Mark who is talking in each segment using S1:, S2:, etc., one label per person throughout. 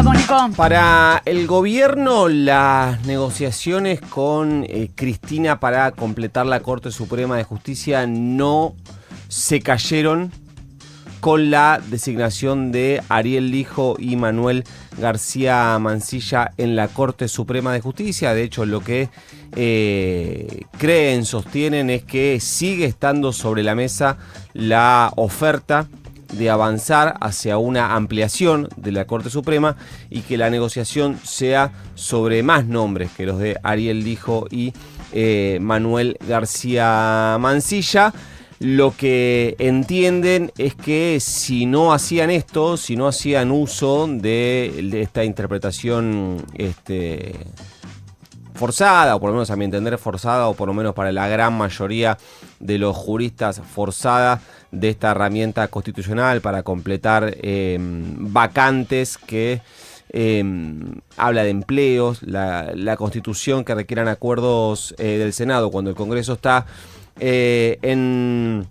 S1: Vamos, Nico.
S2: Para el gobierno, las negociaciones con Cristina para completar la Corte Suprema de Justicia no se cayeron con la designación de Ariel Lijo y Manuel García Mansilla en la Corte Suprema de Justicia. De hecho, lo que sostienen es que sigue estando sobre la mesa la oferta de avanzar hacia una ampliación de la Corte Suprema y que la negociación sea sobre más nombres que los de Ariel Lijo y Manuel García Mansilla. Lo que entienden es que si no hacían esto, si no hacían uso de esta interpretación forzada, o por lo menos a mi entender forzada, o por lo menos para la gran mayoría de los juristas forzada, de esta herramienta constitucional para completar vacantes que habla de empleos, la Constitución que requieran acuerdos del Senado cuando el Congreso está en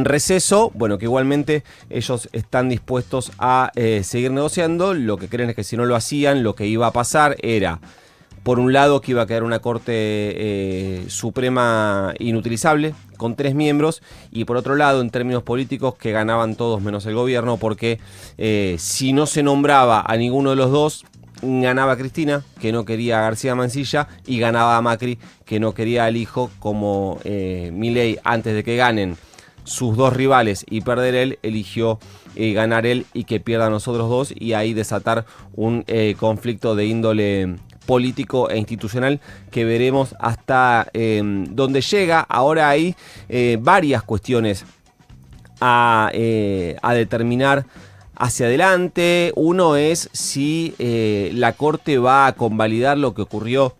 S2: receso, bueno, que igualmente ellos están dispuestos a seguir negociando. Lo que creen es que si no lo hacían, lo que iba a pasar era, por un lado, que iba a quedar una Corte Suprema inutilizable, con 3 miembros, y por otro lado, en términos políticos, que ganaban todos menos el gobierno, porque si no se nombraba a ninguno de los dos, ganaba Cristina, que no quería a García Mansilla, y ganaba a Macri, que no quería al Hijo, como Milei, antes de que ganen sus dos rivales y perder él, eligió ganar él y que pierdan los otros dos, y ahí desatar un conflicto de índole político e institucional que veremos hasta dónde llega. Ahora hay varias cuestiones a determinar hacia adelante. Uno es si la Corte va a convalidar lo que ocurrió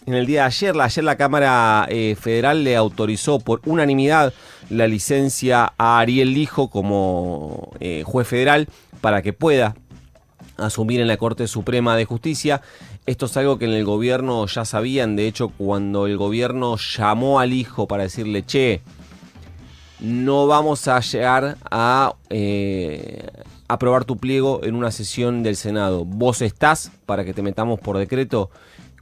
S2: en el día de ayer. Ayer la Cámara Federal le autorizó por unanimidad la licencia a Ariel Lijo como juez federal para que pueda asumir en la Corte Suprema de Justicia. Esto es algo que en el gobierno ya sabían. De hecho, cuando el gobierno llamó al Hijo para decirle, che, no vamos a llegar a aprobar tu pliego en una sesión del Senado, ¿vos estás para que te metamos por decreto?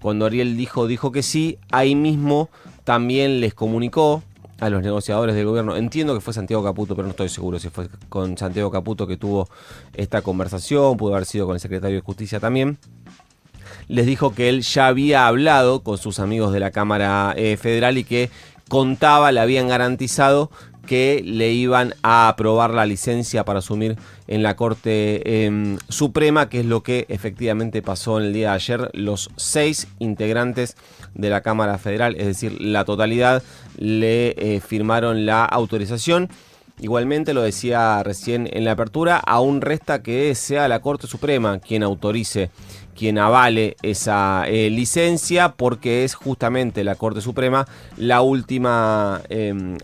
S2: Cuando Ariel dijo que sí, ahí mismo también les comunicó a los negociadores del gobierno. Entiendo que fue Santiago Caputo, pero no estoy seguro si fue con Santiago Caputo que tuvo esta conversación, pudo haber sido con el secretario de Justicia también. Les dijo que él ya había hablado con sus amigos de la Cámara Federal y que le habían garantizado que le iban a aprobar la licencia para asumir en la Corte Suprema, que es lo que efectivamente pasó en el día de ayer. Los 6 integrantes de la Cámara Federal, es decir, la totalidad, le firmaron la autorización. Igualmente, lo decía recién en la apertura, aún resta que sea la Corte Suprema quien autorice, quien avale esa licencia, porque es justamente la Corte Suprema la última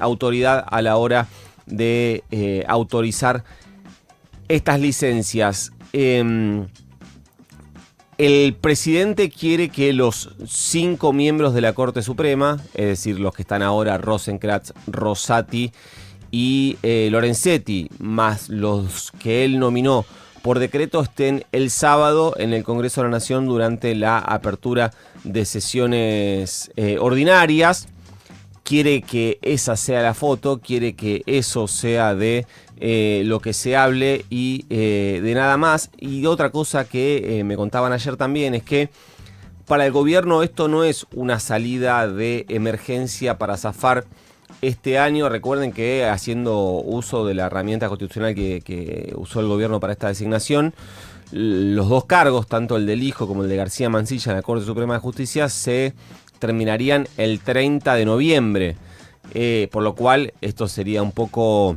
S2: autoridad a la hora de autorizar estas licencias. El presidente quiere que los 5 miembros de la Corte Suprema, es decir, los que están ahora, Rosenkrantz, Rosati y Lorenzetti, más los que él nominó por decreto, estén el sábado en el Congreso de la Nación durante la apertura de sesiones ordinarias. Quiere que esa sea la foto, quiere que eso sea de lo que se hable y de nada más. Y otra cosa que me contaban ayer también es que para el gobierno esto no es una salida de emergencia para zafar este año. Recuerden que haciendo uso de la herramienta constitucional que usó el gobierno para esta designación, los dos cargos, tanto el del Hijo como el de García Mansilla en la Corte Suprema de Justicia, se terminarían el 30 de noviembre. Por lo cual esto sería un poco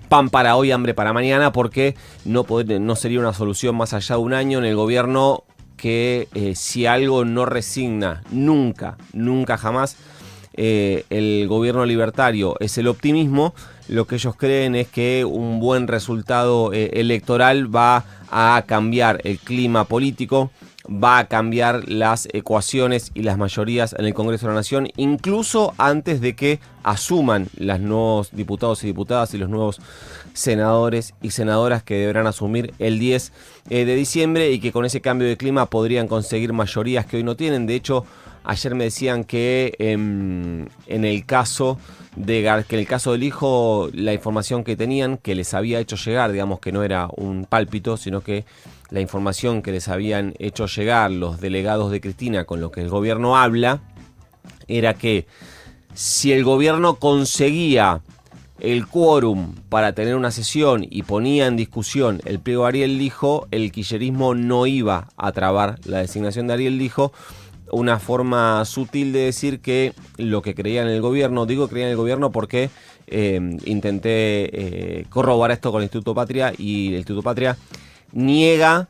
S2: pan para hoy, hambre para mañana, porque no sería una solución más allá de un año en el gobierno que si algo no resigna nunca jamás el gobierno libertario es el optimismo. Lo que ellos creen es que un buen resultado electoral va a cambiar el clima político, va a cambiar las ecuaciones y las mayorías en el Congreso de la Nación, incluso antes de que asuman los nuevos diputados y diputadas y los nuevos senadores y senadoras que deberán asumir el 10 de diciembre y que con ese cambio de clima podrían conseguir mayorías que hoy no tienen. De hecho, ayer me decían que en el caso del hijo, la información que tenían, que les había hecho llegar, digamos que no era un pálpito, sino que la información que les habían hecho llegar los delegados de Cristina con lo que el gobierno habla, era que si el gobierno conseguía el quórum para tener una sesión y ponía en discusión el pliego de Ariel Lijo, el kirchnerismo no iba a trabar la designación de Ariel Lijo. Una forma sutil de decir que lo que creían en el gobierno, digo creían en el gobierno porque intenté corroborar esto con el Instituto Patria, y el Instituto Patria niega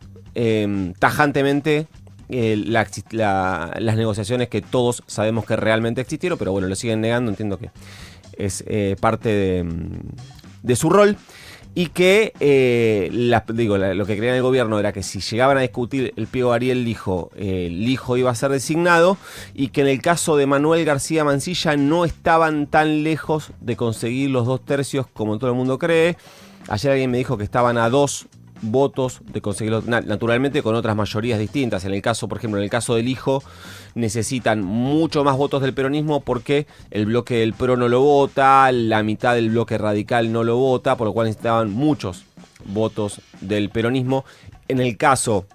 S2: tajantemente las negociaciones que todos sabemos que realmente existieron, pero bueno, lo siguen negando. Entiendo que es parte de su rol. Y que lo que creía el gobierno era que si llegaban a discutir el pliego de Ariel Lijo, Lijo iba a ser designado, y que en el caso de Manuel García Mansilla no estaban tan lejos de conseguir los 2 tercios como todo el mundo cree. Ayer alguien me dijo que estaban a 2 votos de conseguirlo, naturalmente con otras mayorías distintas. En el caso, por ejemplo, en el caso del Hijo, necesitan mucho más votos del peronismo porque el bloque del PRO no lo vota, la mitad del bloque radical no lo vota, por lo cual necesitaban muchos votos del peronismo. En el caso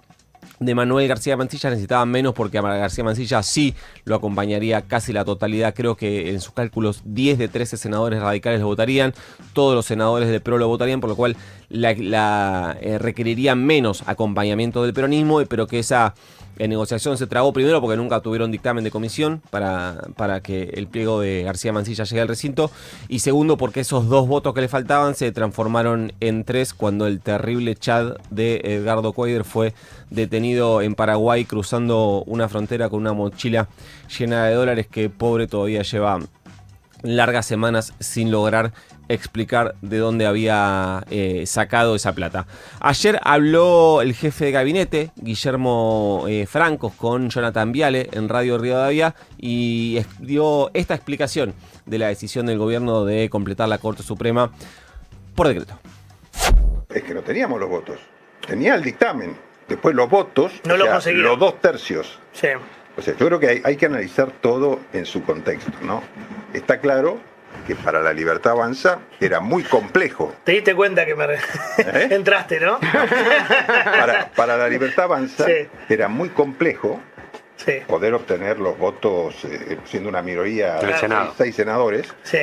S2: de Manuel García Mansilla necesitaban menos porque a García Mansilla sí lo acompañaría casi la totalidad. Creo que en sus cálculos 10 de 13 senadores radicales lo votarían, todos los senadores del PRO lo votarían, por lo cual requeriría menos acompañamiento del peronismo, pero que esa negociación se trabó primero porque nunca tuvieron dictamen de comisión para que el pliego de García Mansilla llegue al recinto, y segundo porque esos 2 votos que le faltaban se transformaron en 3 cuando el terrible Chad de Edgardo Cuader fue detenido en Paraguay cruzando una frontera con una mochila llena de dólares que pobre todavía lleva largas semanas sin lograr explicar de dónde había sacado esa plata. Ayer habló el jefe de gabinete, Guillermo Francos, con Jonathan Viale en Radio Rivadavia, y dio esta explicación de la decisión del gobierno de completar la Corte Suprema por decreto.
S1: Es que no teníamos los votos, tenía el dictamen, después los votos,
S3: no lo conseguía.
S1: Los 2 tercios.
S3: Sí.
S1: O sea, yo creo que hay que analizar todo en su contexto, ¿no? Está claro que para La Libertad Avanza era muy complejo.
S3: Te diste cuenta que entraste, ¿no?
S1: Para La Libertad Avanza sí. Era muy complejo
S3: sí.
S1: Poder obtener los votos, siendo una minoría de
S3: Senado.
S1: 6 senadores,
S3: sí.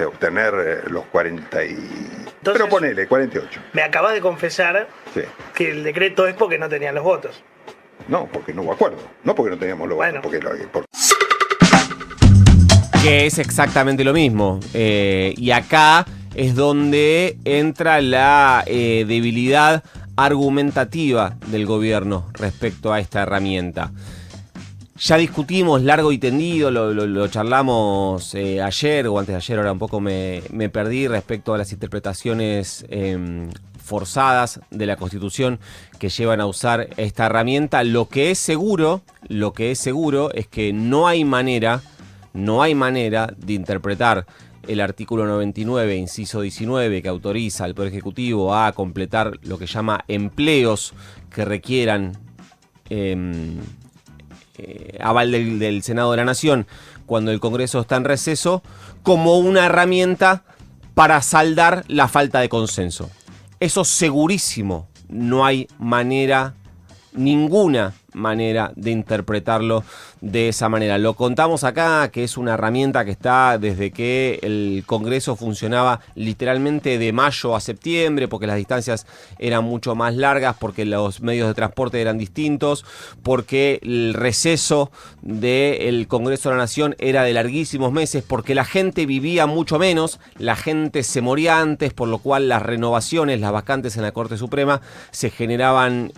S1: Obtener los 40 y...
S3: Entonces,
S1: pero ponele, 48.
S3: Me acabas de confesar
S1: sí.
S3: Que el decreto es porque no tenían los votos.
S1: No, porque no hubo acuerdo. No porque no teníamos los votos. Porque...
S2: Que es exactamente lo mismo. Y acá es donde entra la debilidad argumentativa del gobierno respecto a esta herramienta. Ya discutimos largo y tendido, lo charlamos ayer o antes de ayer, ahora un poco me perdí respecto a las interpretaciones forzadas de la Constitución que llevan a usar esta herramienta. Lo que es seguro es que no hay manera de interpretar el artículo 99, inciso 19, que autoriza al Poder Ejecutivo a completar lo que llama empleos que requieran aval del Senado de la Nación cuando el Congreso está en receso, como una herramienta para saldar la falta de consenso. Eso segurísimo, no hay ninguna manera de interpretarlo de esa manera. Lo contamos acá, que es una herramienta que está desde que el Congreso funcionaba literalmente de mayo a septiembre, porque las distancias eran mucho más largas, porque los medios de transporte eran distintos, porque el receso del Congreso de la Nación era de larguísimos meses, porque la gente vivía mucho menos, la gente se moría antes, por lo cual las renovaciones, las vacantes en la Corte Suprema se generaban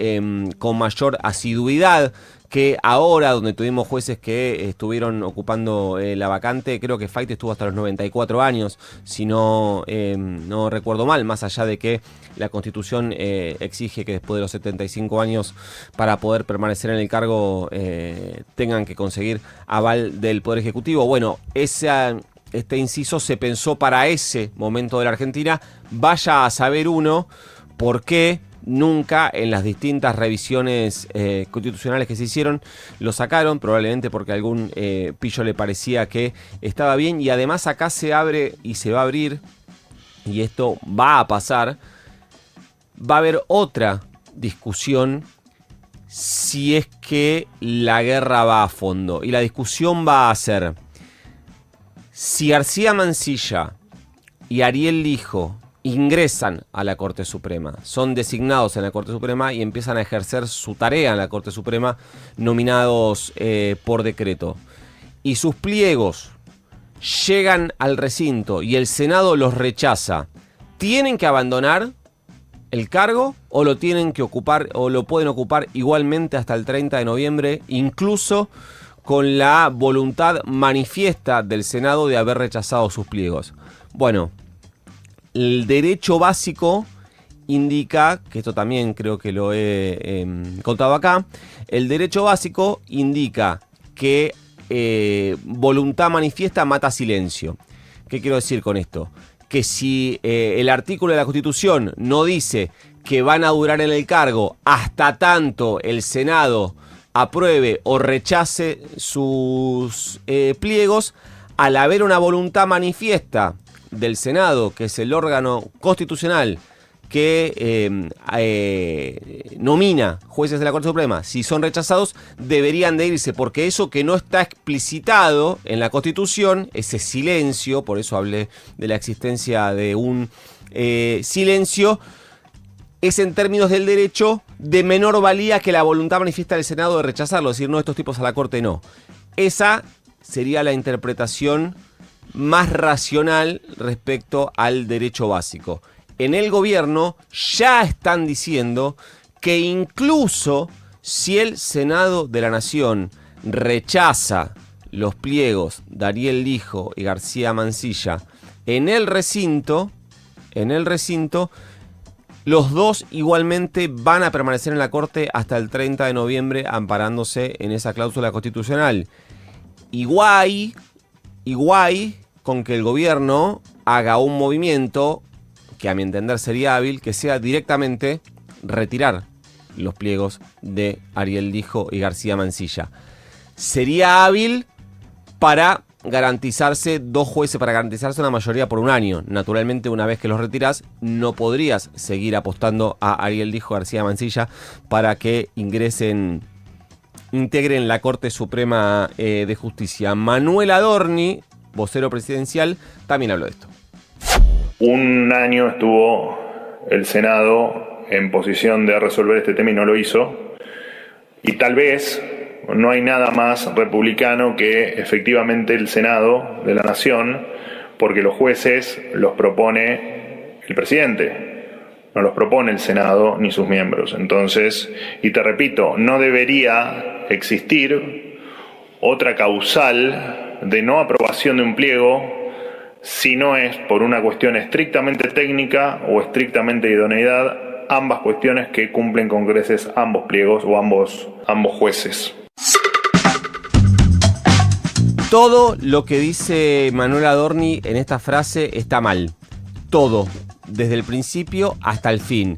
S2: con mayor asiduidad. realidad que ahora, donde tuvimos jueces que estuvieron ocupando la vacante, creo que Fight estuvo hasta los 94 años, si no recuerdo mal, más allá de que la Constitución exige que después de los 75 años, para poder permanecer en el cargo, tengan que conseguir aval del Poder Ejecutivo. Bueno, este inciso se pensó para ese momento de la Argentina. Vaya a saber uno por qué nunca en las distintas revisiones constitucionales que se hicieron lo sacaron, probablemente porque a algún pillo le parecía que estaba bien. Y además acá se abre y se va a abrir, y esto va a pasar, va a haber otra discusión si es que la guerra va a fondo. Y la discusión va a ser si García Mansilla y Ariel Lijo ingresan a la Corte Suprema, son designados en la Corte Suprema y empiezan a ejercer su tarea en la Corte Suprema, nominados por decreto, y sus pliegos llegan al recinto y el Senado los rechaza, ¿tienen que abandonar el cargo o lo tienen que ocupar, o lo pueden ocupar igualmente hasta el 30 de noviembre, incluso con la voluntad manifiesta del Senado de haber rechazado sus pliegos? Bueno, el derecho básico indica, que esto también creo que lo he contado acá, el derecho básico indica que voluntad manifiesta mata silencio. ¿Qué quiero decir con esto? Que si el artículo de la Constitución no dice que van a durar en el cargo hasta tanto el Senado apruebe o rechace sus pliegos, al haber una voluntad manifiesta del Senado, que es el órgano constitucional que nomina jueces de la Corte Suprema, si son rechazados, deberían de irse, porque eso que no está explicitado en la Constitución, ese silencio, por eso hablé de la existencia de un silencio, es en términos del derecho de menor valía que la voluntad manifiesta del Senado de rechazarlo, es decir, no, estos tipos a la Corte no. Esa sería la interpretación más racional respecto al derecho básico. En el gobierno ya están diciendo que incluso si el Senado de la Nación rechaza los pliegos de Ariel Lijo y García Mansilla en el recinto, los dos igualmente van a permanecer en la Corte hasta el 30 de noviembre amparándose en esa cláusula constitucional. Igual con que el gobierno haga un movimiento que a mi entender sería hábil, que sea directamente retirar los pliegos de Ariel Lijo y García Mansilla. Sería hábil para garantizarse dos jueces, para garantizarse una mayoría por un año. Naturalmente, una vez que los retirás, no podrías seguir apostando a Ariel Lijo y García Mansilla para que integren la Corte Suprema de Justicia. Manuel Adorni, vocero presidencial, también habló de esto.
S4: Un año estuvo el Senado en posición de resolver este tema y no lo hizo. Y tal vez no hay nada más republicano que efectivamente el Senado de la Nación, porque los jueces los propone el presidente, no los propone el Senado ni sus miembros. Entonces, y te repito, no debería existir otra causal de no aprobación de un pliego si no es por una cuestión estrictamente técnica o estrictamente de idoneidad, ambas cuestiones que cumplen con creces ambos pliegos o ambos jueces.
S2: Todo lo que dice Manuel Adorni en esta frase está mal. Todo, desde el principio hasta el fin.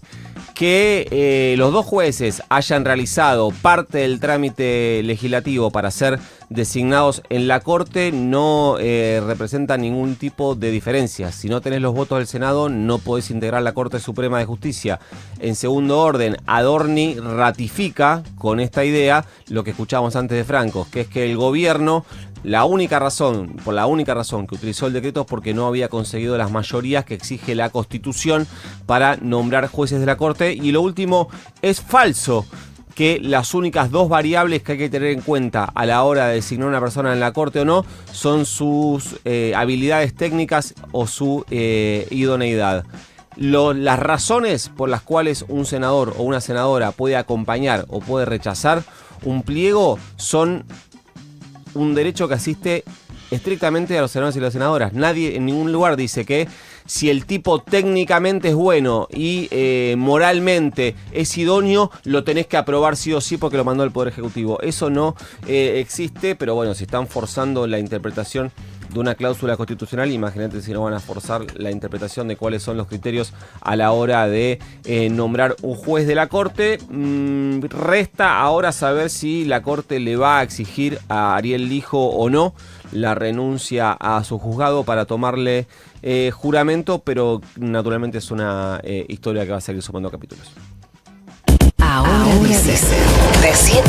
S2: Que los dos jueces hayan realizado parte del trámite legislativo para ser designados en la Corte no representa ningún tipo de diferencia. Si no tenés los votos del Senado, no podés integrar la Corte Suprema de Justicia. En segundo orden, Adorni ratifica con esta idea lo que escuchábamos antes de Franco, que es que el gobierno, por la única razón que utilizó el decreto es porque no había conseguido las mayorías que exige la Constitución para nombrar jueces de la Corte. Y lo último, es falso que las únicas dos variables que hay que tener en cuenta a la hora de designar a una persona en la Corte o no son sus habilidades técnicas o su idoneidad. Las razones por las cuales un senador o una senadora puede acompañar o puede rechazar un pliego son un derecho que asiste estrictamente a los senadores y las senadoras. Nadie en ningún lugar dice que si el tipo técnicamente es bueno y moralmente es idóneo, lo tenés que aprobar sí o sí porque lo mandó el Poder Ejecutivo. Eso no existe, pero bueno, si están forzando la interpretación de una cláusula constitucional, imagínate si no van a forzar la interpretación de cuáles son los criterios a la hora de nombrar un juez de la Corte. Resta ahora saber si la Corte le va a exigir a Ariel Lijo o no la renuncia a su juzgado para tomarle juramento, pero naturalmente es una historia que va a seguir sumando capítulos.
S5: Ahora dice de 7